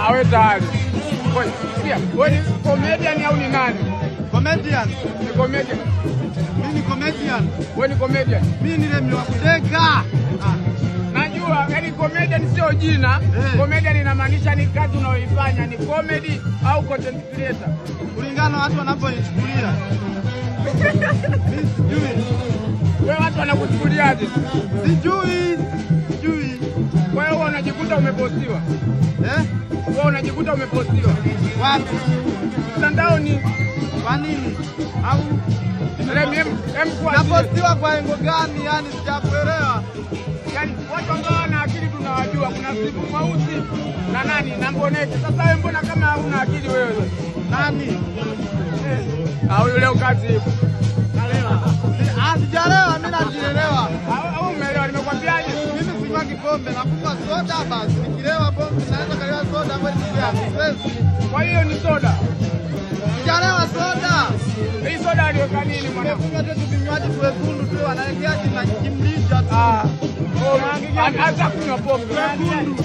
Awe tayari. Wewe ni comedian au ni nani? Comedian. Ni comedian. Mimi ni comedian. Wewe ni comedian. Mimi ni Remi wa kudeka. Najua yani comedian sio jina. Comedian inamaanisha ni kazi unayoifanya, ni comedy au content creator. Kulingana watu wanaponichukulia. Mimi sijui. Wewe watu wanakuchukuliaje? Sijui. Wewe unajikuta umepostiwa. Wewe unajikuta umepostiwa. Wapi? Mtandaoni. Kwa nini? Au napostiwa kwa lengo gani? Yani sijakuelewa. Yani watu ambao wana akili tunawajua, kuna Sifu Mweusi na nani na Mboneke. Sasa wewe mbona kama huna akili wewe? Nani? Au yule ukazi hivi. Sijalewa, mimi najielewa. Au umeelewa nimekwambiaje? Mimi sinywa kikombe, nakunywa soda basi. Nikilewa pombe naweza kalewa soda ambayo ni ya stress. Kwa hiyo ni soda. Sijalewa soda. Hii soda aliweka nini mwanangu? Kunywa tu vinywaji wekundu tu wanaelekea kimlisha tu. Hata kunywa pombe. Wekundu.